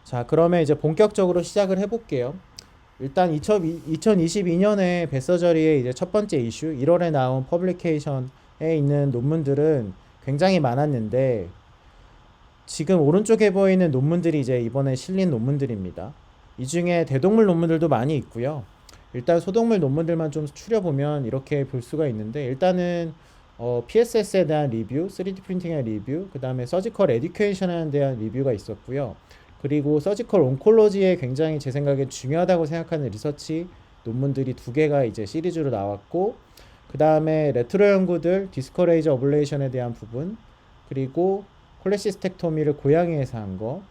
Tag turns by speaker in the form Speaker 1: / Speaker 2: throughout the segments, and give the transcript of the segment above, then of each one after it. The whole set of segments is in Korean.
Speaker 1: 자, 그러면 이제 본격적으로 시작을 해볼게요. 일단 2022년에 뱃서저리의 이제 첫 번째 이슈, 1월에 나온 퍼블리케이션에 있는 논문들은 굉장히 많았는데, 지금 오른쪽에 보이는 논문들이 이제 이번에 실린 논문들입니다. 이 중에 대동물 논문들도 많이 있고요. 일단 소동물 논문들만 좀 추려보면 이렇게 볼 수가 있는데, 일단은 PSS에 대한 리뷰, 3D 프린팅의 리뷰, 그 다음에 서지컬 에듀케이션에 대한 리뷰가 있었고요. 그리고 서지컬 온콜로지에 굉장히 제 생각에 중요하다고 생각하는 리서치 논문들이 두 개가 이제 시리즈로 나왔고, 그 다음에 레트로 연구들, 디스커레이저 어블레이션에 대한 부분, 그리고 콜레시스텍토미를 고양이에서 한 거,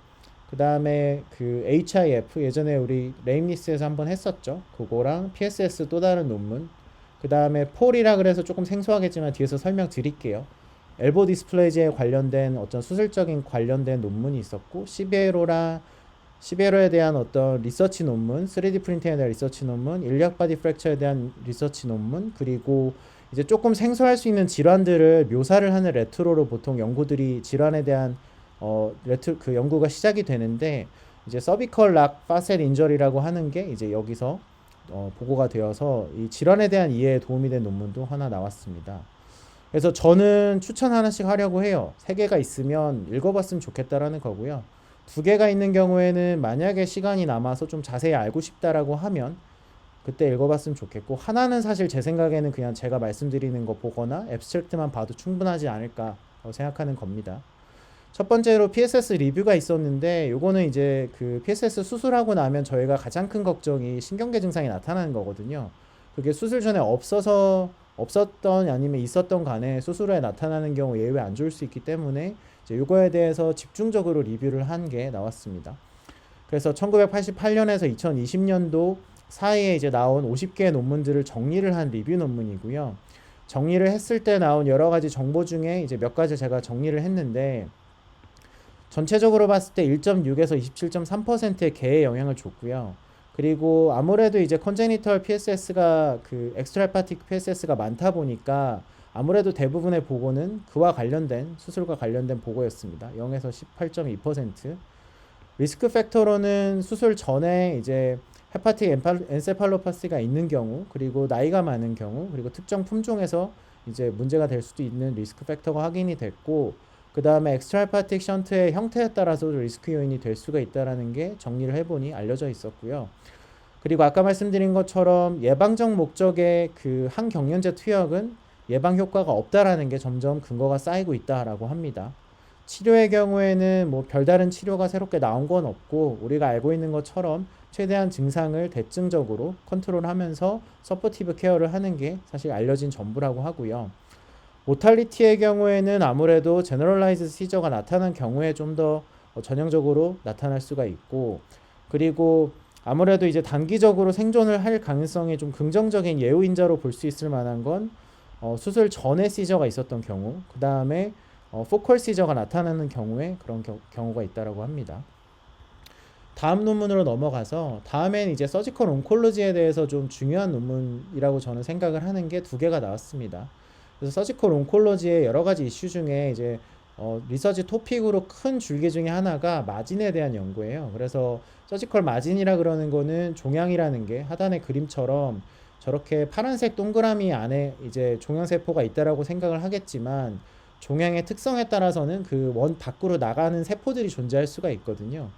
Speaker 1: 그 다음에 그 HIF 예전에 우리 레임니스에서 한번 했었죠. 그거랑 PSS 또 다른 논문, 그 다음에 폴이라 그래서 조금 생소하겠지만 뒤에서 설명드릴게요. 엘보 디스플레이지에 관련된 어떤 수술적인 관련된 논문이 있었고, 시베로에 대한 어떤 리서치 논문, 3D 프린팅에 대한 리서치 논문, 일리악 바디 프랙처에 대한 리서치 논문, 그리고 이제 조금 생소할 수 있는 질환들을 묘사를 하는 레트로로 보통 연구들이 질환에 대한 그 연구가 시작이 되는데, 이제 서비컬 락 파셋 인저리라고 하는 게 이제 여기서 보고가 되어서 이 질환에 대한 이해에 도움이 된 논문도 하나 나왔습니다. 그래서 저는 추천 하나씩 하려고 해요. 세 개가 있으면 읽어봤으면 좋겠다라는 거고요. 두 개가 있는 경우에는 만약에 시간이 남아서 좀 자세히 알고 싶다라고 하면 그때 읽어봤으면 좋겠고, 하나는 사실 제 생각에는 그냥 제가 말씀드리는 거 보거나 앱스트랙트만 봐도 충분하지 않을까 생각하는 겁니다. 첫 번째로 PSS 리뷰가 있었는데, 요거는 이제 그 PSS 수술하고 나면 저희가 가장 큰 걱정이 신경계 증상이 나타나는 거거든요. 그게 수술 전에 없었던 아니면 있었던 간에 수술 후에 나타나는 경우 예외 안 좋을 수 있기 때문에 이제 요거에 대해서 집중적으로 리뷰를 한 게 나왔습니다. 그래서 1988년에서 2020년도 사이에 이제 나온 50개의 논문들을 정리를 한 리뷰 논문이고요. 정리를 했을 때 나온 여러 가지 정보 중에 이제 몇 가지 제가 정리를 했는데, 전체적으로 봤을 때 1.6에서 27.3%의 개에 영향을 줬고요. 그리고 아무래도 이제 컨제니털 PSS가 그 엑스트라헤파틱 PSS가 많다 보니까 아무래도 대부분의 보고는 그와 관련된 수술과 관련된 보고였습니다. 0에서 18.2%. 리스크 팩터로는 수술 전에 이제 헤파틱 엔세팔로파시가 있는 경우, 그리고 나이가 많은 경우, 그리고 특정 품종에서 이제 문제가 될 수도 있는 리스크 팩터가 확인이 됐고, 그 다음에 엑스트라헤파틱 션트의 형태에 따라서 리스크 요인이 될 수가 있다는 게 정리를 해보니 알려져 있었고요. 그리고 아까 말씀드린 것처럼 예방적 목적의 그 항경련제 투약은 예방 효과가 없다라는 게 점점 근거가 쌓이고 있다라고 합니다. 치료의 경우에는 뭐 별다른 치료가 새롭게 나온 건 없고, 우리가 알고 있는 것처럼 최대한 증상을 대증적으로 컨트롤하면서 서포티브 케어를 하는 게 사실 알려진 전부라고 하고요. 모탈리티의 경우에는 아무래도 제너럴라이즈 시저가 나타난 경우에 좀 더 전형적으로 나타날 수가 있고, 그리고 아무래도 이제 단기적으로 생존을 할 가능성이 좀 긍정적인 예우인자로 볼 수 있을 만한 건 수술 전에 시저가 있었던 경우, 그 다음에 포컬 시저가 나타나는 경우에 그런 경우가 있다라고 합니다. 다음 논문으로 넘어가서, 다음엔 이제 서지컬 온콜로지에 대해서 좀 중요한 논문이라고 저는 생각을 하는 게 두 개가 나왔습니다. 그래서 서지컬 온콜로지의 여러 가지 이슈 중에 이제 리서치 토픽으로 큰 줄기 중에 하나가 마진에 대한 연구예요. 그래서 서지컬 마진이라 그러는 거는 종양이라는 게 하단의 그림처럼 저렇게 파란색 동그라미 안에 이제 종양세포가 있다라고 생각을 하겠지만, 종양의 특성에 따라서는 그 원 밖으로 나가는 세포들이 존재할 수가 있거든요.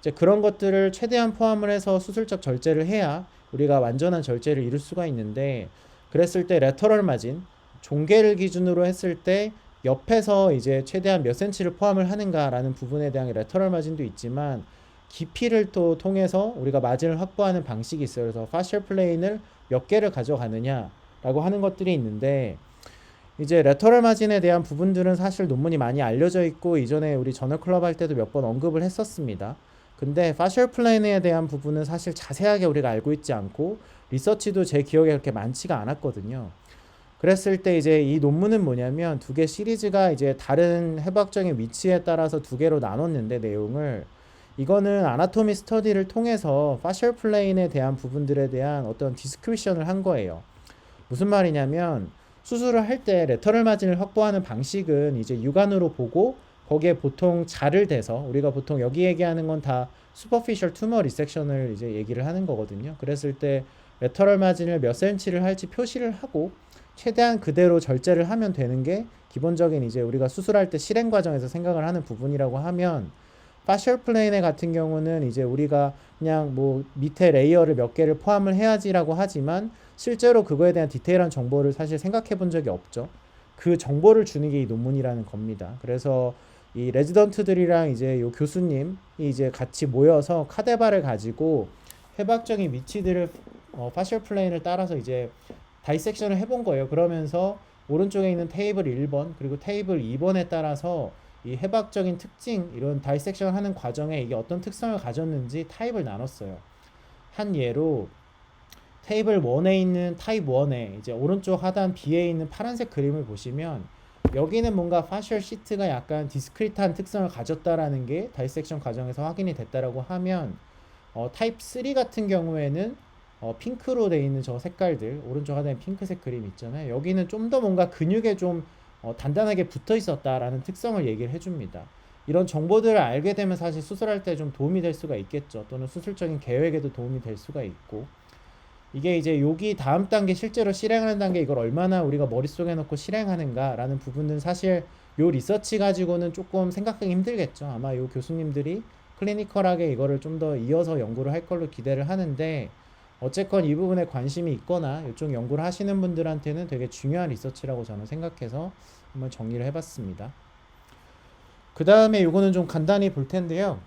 Speaker 1: 이제 그런 것들을 최대한 포함을 해서 수술적 절제를 해야 우리가 완전한 절제를 이룰 수가 있는데, 그랬을 때 레터럴 마진, 종계를 기준으로 했을 때 옆에서 이제 최대한 몇 센치를 포함을 하는가라는 부분에 대한 레터럴 마진도 있지만, 깊이를 또 통해서 우리가 마진을 확보하는 방식이 있어요. 그래서 파셜 플레인을 몇 개를 가져가느냐라고 하는 것들이 있는데, 이제 레터럴 마진에 대한 부분들은 사실 논문이 많이 알려져 있고 이전에 우리 저널 클럽 할 때도 몇 번 언급을 했었습니다. 근데 파셜 플레인에 대한 부분은 사실 자세하게 우리가 알고 있지 않고 리서치도 제 기억에 그렇게 많지가 않았거든요. 그랬을 때 이제 이 논문은 뭐냐면, 두 개 시리즈가 이제 다른 해부학적인 위치에 따라서 두 개로 나눴는데, 내용을 이거는 아나토미 스터디를 통해서 파셜 플레인에 대한 부분들에 대한 어떤 디스크리션을 한 거예요. 무슨 말이냐면, 수술을 할 때 레터럴 마진을 확보하는 방식은 이제 육안으로 보고 거기에 보통 자를 대서 우리가 보통 여기 얘기하는 건 다 슈퍼피셜 투머 리섹션을 이제 얘기를 하는 거거든요. 그랬을 때 레터럴 마진을 몇 센치를 할지 표시를 하고 최대한 그대로 절제를 하면 되는 게 기본적인 이제 우리가 수술할 때 실행 과정에서 생각을 하는 부분이라고 하면 파셜 플레인의 같은 경우는 이제 우리가 그냥 뭐 밑에 레이어를 몇 개를 포함을 해야지라고 하지만 실제로 그거에 대한 디테일한 정보를 사실 생각해 본 적이 없죠. 그 정보를 주는 게 이 논문이라는 겁니다. 그래서 이 레지던트들이랑 이제 요 교수님이 이제 같이 모여서 카데바를 가지고 해박적인 위치들을 파셜 플레인을 따라서 이제 다이섹션을 해본 거예요. 그러면서 오른쪽에 있는 테이블 1번 그리고 테이블 2번에 따라서 이 해박적인 특징 이런 다이섹션 하는 과정에 이게 어떤 특성을 가졌는지 타입을 나눴어요. 한 예로 테이블 1에 있는 타입 1에 이제 오른쪽 하단 B에 있는 파란색 그림을 보시면 여기는 뭔가 파셜 시트가 약간 디스크리트한 특성을 가졌다라는 게 다이섹션 과정에서 확인이 됐다라고 하면 타입 3 같은 경우에는 핑크로 돼 있는 저 색깔들 오른쪽 하단에 핑크색 그림 있잖아요. 여기는 좀 더 뭔가 근육에 좀 단단하게 붙어 있었다라는 특성을 얘기를 해줍니다. 이런 정보들을 알게 되면 사실 수술할 때 좀 도움이 될 수가 있겠죠. 또는 수술적인 계획에도 도움이 될 수가 있고 이게 이제 여기 다음 단계 실제로 실행하는 단계 이걸 얼마나 우리가 머릿속에 넣고 실행하는가라는 부분은 사실 요 리서치 가지고는 조금 생각하기 힘들겠죠. 아마 요 교수님들이 클리니컬하게 이거를 좀 더 이어서 연구를 할 걸로 기대를 하는데 어쨌건 이 부분에 관심이 있거나 이쪽 연구를 하시는 분들한테는 되게 중요한 리서치라고 저는 생각해서 한번 정리를 해봤습니다. 그 다음에 요거는 좀 간단히 볼 텐데요.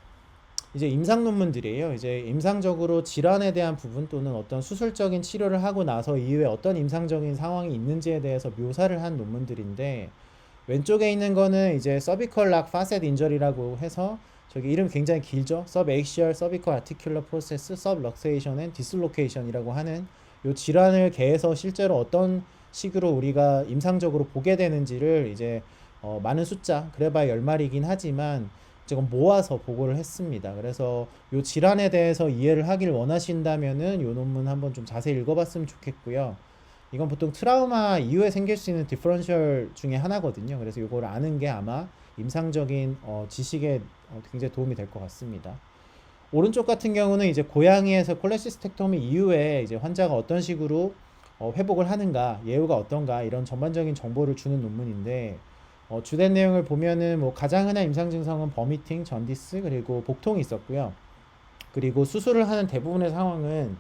Speaker 1: 이제 임상 논문들이에요. 이제 임상적으로 질환에 대한 부분 또는 어떤 수술적인 치료를 하고 나서 이후에 어떤 임상적인 상황이 있는지에 대해서 묘사를 한 논문들인데 왼쪽에 있는 거는 이제 서비컬 락 파셋 인저리라고 해서 저기 이름 굉장히 길죠. 서브액시얼 서비컬 아티큘러 프로세스 서브럭세이션 앤 디슬로케이션이라고 하는 요 질환을 개해서 실제로 어떤 식으로 우리가 임상적으로 보게 되는지를 이제 많은 숫자 그래봐야 10마리이긴 하지만 지금 모아서 보고를 했습니다. 그래서 요 질환에 대해서 이해를 하길 원하신다면은 요 논문 한번 좀 자세히 읽어봤으면 좋겠고요. 이건 보통 트라우마 이후에 생길 수 있는 디퍼런셜 중에 하나거든요. 그래서 요걸 아는 게 아마 임상적인 지식에 굉장히 도움이 될 것 같습니다. 오른쪽 같은 경우는 이제 고양이에서 콜레시스텍토미 이후에 이제 환자가 어떤 식으로 회복을 하는가, 예후가 어떤가 이런 전반적인 정보를 주는 논문인데 주된 내용을 보면은 뭐 가장 흔한 임상 증상은 버미팅, 전디스 그리고 복통이 있었고요. 그리고 수술을 하는 대부분의 상황은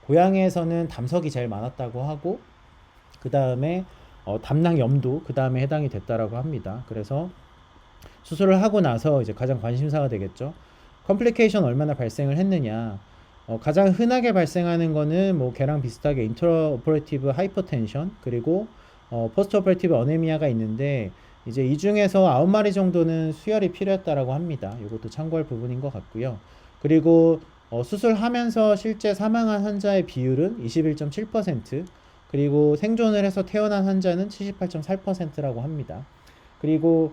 Speaker 1: 고양이에서는 담석이 제일 많았다고 하고 그 다음에 담낭 염도 그 다음에 해당이 됐다라고 합니다. 그래서 수술을 하고 나서 이제 가장 관심사가 되겠죠. 컴플리케이션 얼마나 발생을 했느냐. 가장 흔하게 발생하는 거는 뭐 걔랑 비슷하게 인트라오퍼레이티브 하이퍼텐션 그리고 포스트 오퍼레이티브 어네미아가 있는데 이제 이 중에서 9마리 정도는 수혈이 필요했다라고 합니다. 이것도 참고할 부분인 것 같고요. 그리고 수술하면서 실제 사망한 환자의 비율은 21.7% 그리고 생존을 해서 태어난 환자는 78.4%라고 합니다. 그리고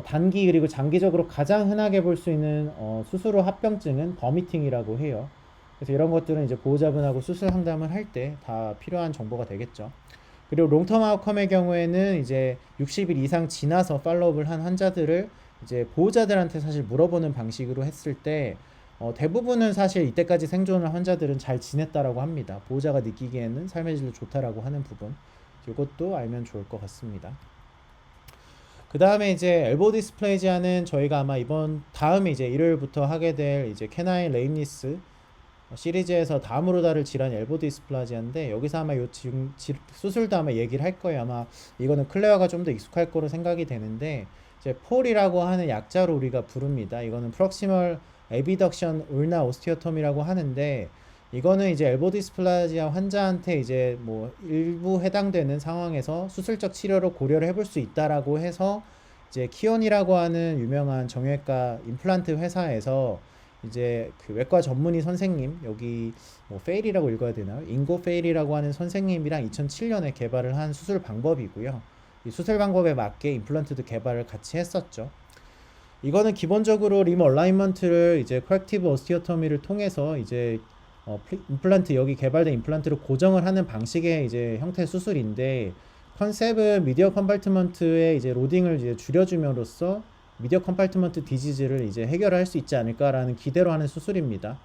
Speaker 1: 단기 그리고 장기적으로 가장 흔하게 볼 수 있는 수술 후 합병증은 버미팅이라고 해요. 그래서 이런 것들은 이제 보호자분하고 수술 상담을 할 때 다 필요한 정보가 되겠죠. 그리고 롱텀 아웃컴의 경우에는 이제 60일 이상 지나서 팔로우업을 한 환자들을 이제 보호자들한테 사실 물어보는 방식으로 했을 때 대부분은 사실 이때까지 생존한 환자들은 잘 지냈다라고 합니다. 보호자가 느끼기에는 삶의 질도 좋다라고 하는 부분 이것도 알면 좋을 것 같습니다. 그 다음에 이제 엘보 디스플레이지아는 저희가 아마 이번 다음에 이제 일요일부터 하게 될 이제 캐나인 레임니스 시리즈에서 다음으로 다룰 질환이 엘보 디스플라지아인데 여기서 아마 요 수술도 아마 얘기를 할 거예요. 아마 이거는 클레어가 좀 더 익숙할 거로 생각이 되는데 이제 폴이라고 하는 약자로 우리가 부릅니다. 이거는 프록시멀 에비덕션 울나 오스티오톰이라고 하는데 이거는 이제 엘보 디스플라지아 환자한테 이제 뭐 일부 해당되는 상황에서 수술적 치료로 고려를 해볼 수 있다라고 해서 이제 키온이라고 하는 유명한 정형외과 임플란트 회사에서 이제 그 외과 전문의 선생님 여기 뭐 페일이라고 읽어야 되나요? 인고 페일이라고 하는 선생님이랑 2007년에 개발을 한 수술 방법이고요. 이 수술 방법에 맞게 임플란트도 개발을 같이 했었죠. 이거는 기본적으로 림 얼라이먼트를 이제 코렉티브 오스티오토미를 통해서 이제 임플란트 여기 개발된 임플란트를 고정을 하는 방식의 이제 형태 수술인데 컨셉은 미디어 컴파트먼트의 이제 로딩을 이제 줄여줌으로써 미디어 컴파트먼트 디지즈를 이제 해결할 수 있지 않을까라는 기대로 하는 수술입니다.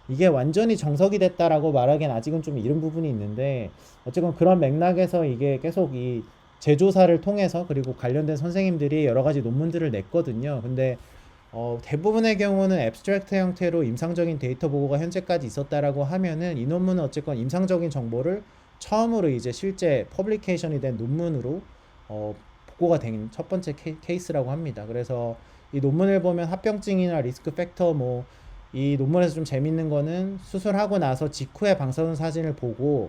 Speaker 1: 이게 완전히 정석이 됐다라고 말하기엔 아직은 좀 이른 부분이 있는데 어쨌건 그런 맥락에서 이게 계속 이 재조사를 통해서 그리고 관련된 선생님들이 여러 가지 논문들을 냈거든요. 근데 대부분의 경우는 앱스트랙트 형태로 임상적인 데이터 보고가 현재까지 있었다라고 하면은 이 논문은 어쨌건 임상적인 정보를 처음으로 이제 실제 퍼블리케이션이 된 논문으로 보고가 된 첫 번째 케이스라고 합니다. 그래서 이 논문을 보면 합병증이나 리스크 팩터 뭐 이 논문에서 좀 재밌는 거는 수술하고 나서 직후에 방사선 사진을 보고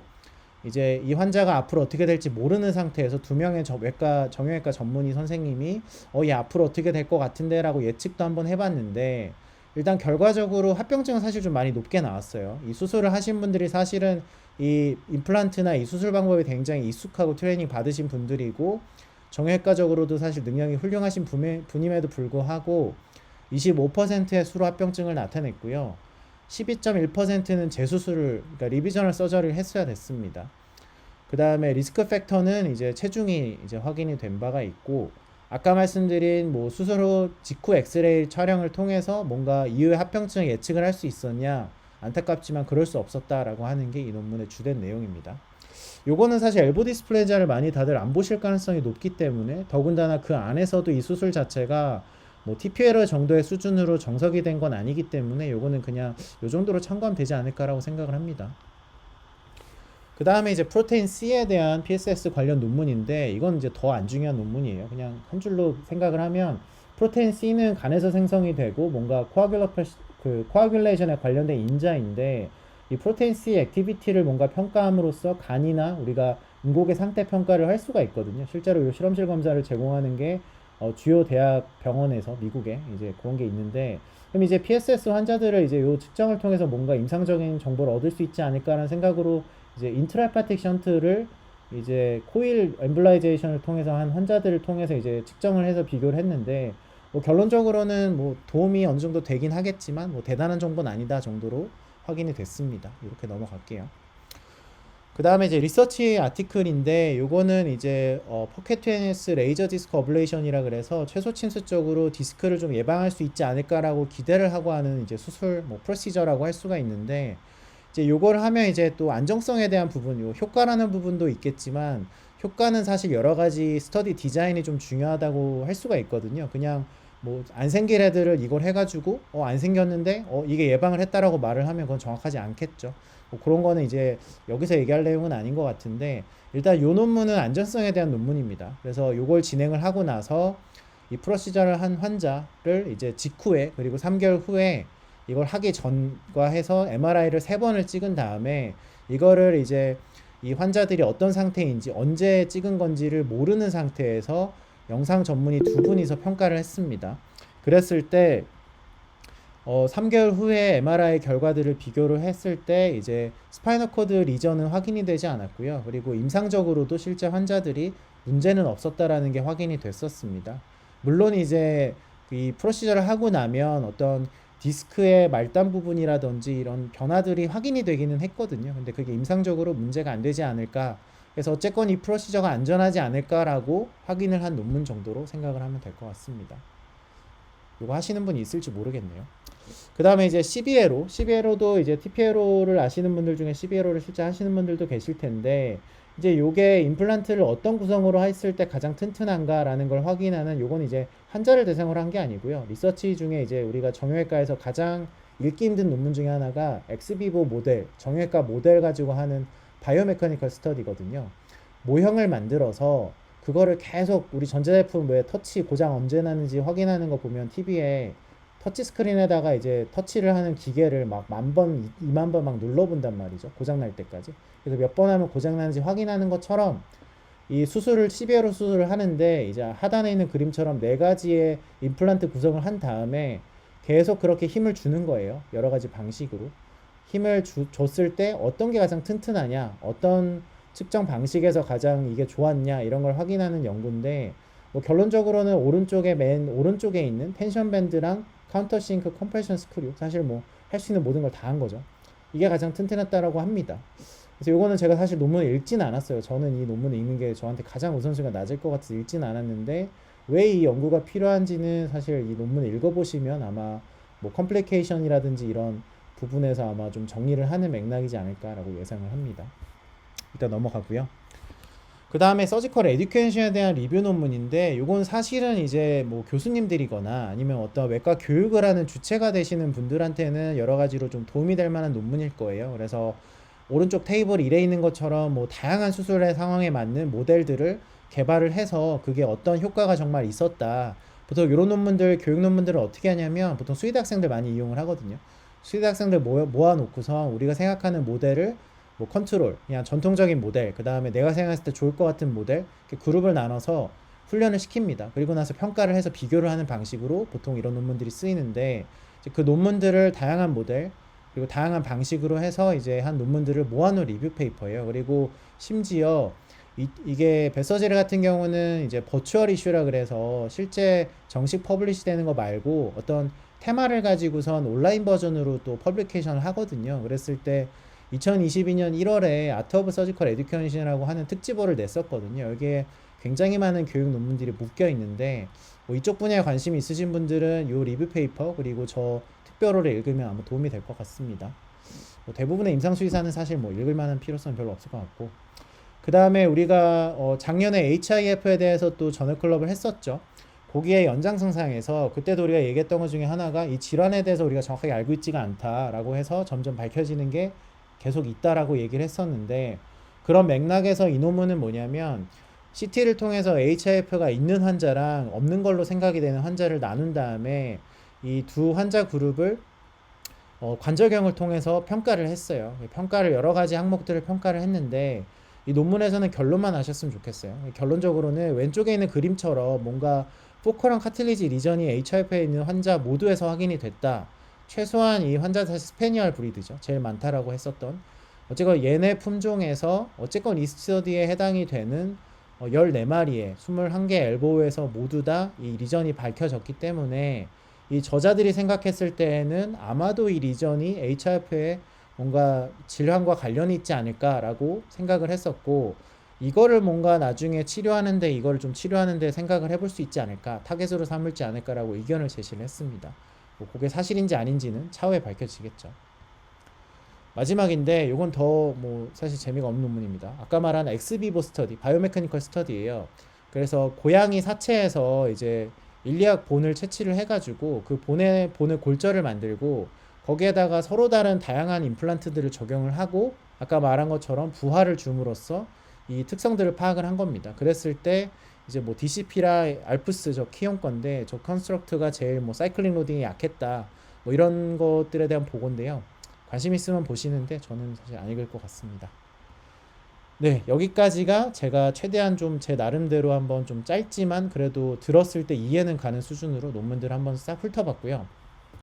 Speaker 1: 이제 이 환자가 앞으로 어떻게 될지 모르는 상태에서 두 명의 정형외과 전문의 선생님이 얘 앞으로 어떻게 될 것 같은데 라고 예측도 한번 해봤는데 일단 결과적으로 합병증은 사실 좀 많이 높게 나왔어요. 이 수술을 하신 분들이 사실은 이 임플란트나 이 수술 방법이 굉장히 익숙하고 트레이닝 받으신 분들이고 정형외과적으로도 사실 능력이 훌륭하신 분임에도 불구하고 25%의 수로 합병증을 나타냈고요. 12.1%는 재수술을, 그러니까 리비저널 서저리를 했어야 됐습니다. 그 다음에 리스크 팩터는 이제 체중이 이제 확인이 된 바가 있고, 아까 말씀드린 뭐 수술 후 직후 엑스레이 촬영을 통해서 뭔가 이후에 합병증을 예측을 할 수 있었냐, 안타깝지만 그럴 수 없었다라고 하는 게 이 논문의 주된 내용입니다. 요거는 사실 엘보 디스플레이자를 많이 다들 안 보실 가능성이 높기 때문에 더군다나 그 안에서도 이 수술 자체가 뭐 TPLR 정도의 수준으로 정석이 된 건 아니기 때문에 요거는 그냥 요 정도로 참고하면 되지 않을까라고 생각을 합니다. 그 다음에 이제 프로테인 C에 대한 PSS 관련 논문인데 이건 이제 더 안 중요한 논문이에요. 그냥 한 줄로 생각을 하면 프로테인 C는 간에서 생성이 되고 뭔가 코아귤레이션에 관련된 인자인데 이 프로테인 C 액티비티를 뭔가 평가함으로써 간이나 우리가 인공의 상태 평가를 할 수가 있거든요. 실제로 이 실험실 검사를 제공하는 게 주요 대학 병원에서 미국에 이제 그런 게 있는데 그럼 이제 PSS 환자들을 이제 요 측정을 통해서 뭔가 임상적인 정보를 얻을 수 있지 않을까라는 생각으로 이제 인트라헤파틱 션트를 이제 코일 엠블라이제이션을 통해서 한 환자들을 통해서 이제 측정을 해서 비교를 했는데 뭐 결론적으로는 뭐 도움이 어느 정도 되긴 하겠지만 뭐 대단한 정보는 아니다 정도로 확인이 됐습니다. 이렇게 넘어갈게요. 그 다음에 이제 리서치 아티클인데 요거는 이제 퍼큐테니어스 레이저 디스크 어블레이션이라 그래서 최소 침수적으로 디스크를 좀 예방할 수 있지 않을까라고 기대를 하고 하는 이제 수술 뭐 프로시저라고 할 수가 있는데 이제 요걸 하면 이제 또 안정성에 대한 부분, 요 효과라는 부분도 있겠지만 효과는 사실 여러 가지 스터디 디자인이 좀 중요하다고 할 수가 있거든요. 그냥 뭐 안 생길 애들을 이걸 해가지고 안 생겼는데 이게 예방을 했다라고 말을 하면 그건 정확하지 않겠죠. 뭐 그런 거는 이제 여기서 얘기할 내용은 아닌 것 같은데 일단 요 논문은 안전성에 대한 논문입니다. 그래서 요걸 진행을 하고 나서 이 프로시저를 한 환자를 이제 직후에 그리고 3개월 후에 이걸 하기 전과 해서 MRI를 3번을 찍은 다음에 이거를 이제 이 환자들이 어떤 상태인지 언제 찍은 건지를 모르는 상태에서 영상 전문의 두 분이서 평가를 했습니다. 그랬을 때 3개월 후에 MRI 결과들을 비교를 했을 때 이제 스파이널 코드 리전은 확인이 되지 않았고요. 그리고 임상적으로도 실제 환자들이 문제는 없었다라는 게 확인이 됐었습니다. 물론 이제 이 프로시저를 하고 나면 어떤 디스크의 말단 부분이라든지 이런 변화들이 확인이 되기는 했거든요. 근데 그게 임상적으로 문제가 안 되지 않을까. 그래서 어쨌건 이 프로시저가 안전하지 않을까라고 확인을 한 논문 정도로 생각을 하면 될 것 같습니다. 이거 하시는 분이 있을지 모르겠네요. 그 다음에 이제 CBLO도 이제 TPLO를 아시는 분들 중에 CBLO를 실제 하시는 분들도 계실 텐데 이제 요게 임플란트를 어떤 구성으로 했을 때 가장 튼튼한가라는 걸 확인하는 요건 이제 환자를 대상으로 한 게 아니고요. 리서치 중에 이제 우리가 정형외과에서 가장 읽기 힘든 논문 중에 하나가 엑스비보 모델, 정형외과 모델 가지고 하는 바이오메카니컬 스터디거든요. 모형을 만들어서 그거를 계속 우리 전자제품 왜 터치 고장 언제 나는지 확인하는 거 보면 TV에 터치 스크린에다가 이제 터치를 하는 기계를 막 10,000번, 20,000번 막 눌러본단 말이죠. 고장 날 때까지. 그래서 몇 번 하면 고장 나는지 확인하는 것처럼 이 수술을 CBLO 수술을 하는데 이제 하단에 있는 그림처럼 4가지의 임플란트 구성을 한 다음에 계속 그렇게 힘을 주는 거예요. 여러 가지 방식으로. 힘을 줬을 때 어떤 게 가장 튼튼하냐, 어떤 측정 방식에서 가장 이게 좋았냐 이런 걸 확인하는 연구인데 뭐 결론적으로는 맨 오른쪽에 있는 텐션 밴드랑 카운터싱크 컴프레션 스크류 사실 뭐 할 수 있는 모든 걸 다 한 거죠. 이게 가장 튼튼했다라고 합니다. 그래서 요거는 제가 사실 논문을 읽진 않았어요. 저는 이 논문을 읽는 게 저한테 가장 우선순위가 낮을 것 같아서 읽진 않았는데 왜 이 연구가 필요한지는 사실 이 논문을 읽어보시면 아마 뭐 컴플리케이션이라든지 이런 부분에서 아마 좀 정리를 하는 맥락이지 않을까라고 예상을 합니다. 일단 넘어가고요. 그 다음에 서지컬 에듀케이션에 대한 리뷰 논문인데 이건 사실은 이제 뭐 교수님들이거나 아니면 어떤 외과 교육을 하는 주체가 되시는 분들한테는 여러 가지로 좀 도움이 될 만한 논문일 거예요. 그래서 오른쪽 테이블 1에 있는 것처럼 뭐 다양한 수술의 상황에 맞는 모델들을 개발을 해서 그게 어떤 효과가 정말 있었다. 보통 이런 논문들, 교육 논문들을 어떻게 하냐면 보통 수의대 학생들 많이 이용을 하거든요. 수의대 학생들 모아놓고서 우리가 생각하는 모델을 뭐 컨트롤, 그냥 전통적인 모델, 그 다음에 내가 생각했을 때 좋을 것 같은 모델, 이렇게 그룹을 나눠서 훈련을 시킵니다. 그리고 나서 평가를 해서 비교를 하는 방식으로 보통 이런 논문들이 쓰이는데 그 논문들을 다양한 모델, 그리고 다양한 방식으로 해서 이제 한 논문들을 모아놓은 리뷰 페이퍼예요. 그리고 심지어 이게 베서젤 같은 경우는 이제 버추얼 이슈라 그래서 실제 정식 퍼블리시 되는 거 말고 어떤 테마를 가지고선 온라인 버전으로 또 퍼블리케이션을 하거든요. 그랬을 때 2022년 1월에 아트 오브 서지컬 에듀케이션이라고 하는 특집어를 냈었거든요. 여기에 굉장히 많은 교육 논문들이 묶여 있는데 뭐 이쪽 분야에 관심이 있으신 분들은 이 리뷰 페이퍼 그리고 저 특별호를 읽으면 아마 도움이 될 것 같습니다. 뭐 대부분의 임상수의사는 사실 뭐 읽을 만한 필요성은 별로 없을 것 같고 그 다음에 우리가 작년에 HIF에 대해서 또 저널클럽을 했었죠. 거기에 연장선상에서 그때도 우리가 얘기했던 것 중에 하나가 이 질환에 대해서 우리가 정확하게 알고 있지가 않다라고 해서 점점 밝혀지는 게 계속 있다라고 얘기를 했었는데 그런 맥락에서 이 논문은 뭐냐면 CT를 통해서 HIF가 있는 환자랑 없는 걸로 생각이 되는 환자를 나눈 다음에 이 두 환자 그룹을 관절경을 통해서 평가를 했어요. 평가를 여러 가지 항목들을 평가를 했는데 이 논문에서는 결론만 아셨으면 좋겠어요. 결론적으로는 왼쪽에 있는 그림처럼 뭔가 포컬한 카틸리지 리전이 HIF에 있는 환자 모두에서 확인이 됐다. 최소한 이 환자 사실 스페니얼 브리드죠. 제일 많다라고 했었던. 어쨌건 얘네 품종에서 어쨌건 이 스터디에 해당이 되는 14마리의 21개 엘보우에서 모두 다 이 리전이 밝혀졌기 때문에 이 저자들이 생각했을 때에는 아마도 이 리전이 HIF에 뭔가 질환과 관련이 있지 않을까라고 생각을 했었고 이거를 뭔가 나중에 치료하는데 이걸 좀 치료하는데 생각을 해볼 수 있지 않을까 타겟으로 삼을지 않을까라고 의견을 제시를 했습니다. 뭐 그게 사실인지 아닌지는 차후에 밝혀지겠죠. 마지막인데 이건 더 뭐 사실 재미가 없는 논문입니다. 아까 말한 엑스비보 스터디, 바이오메카니컬 스터디예요. 그래서 고양이 사체에서 이제 일리약 본을 채취를 해가지고 그 본을 골절을 만들고 거기에다가 서로 다른 다양한 임플란트들을 적용을 하고 아까 말한 것처럼 부하를 줌으로써 이 특성들을 파악을 한 겁니다. 그랬을 때 이제 뭐 DCP라 알프스 저 키용 건데 저 컨스트럭트가 제일 뭐 사이클링 로딩이 약했다 뭐 이런 것들에 대한 보고인데요. 관심 있으면 보시는데 저는 사실 안 읽을 것 같습니다. 네, 여기까지가 제가 최대한 좀 제 나름대로 한번 좀 짧지만 그래도 들었을 때 이해는 가는 수준으로 논문들 한번 싹 훑어봤고요.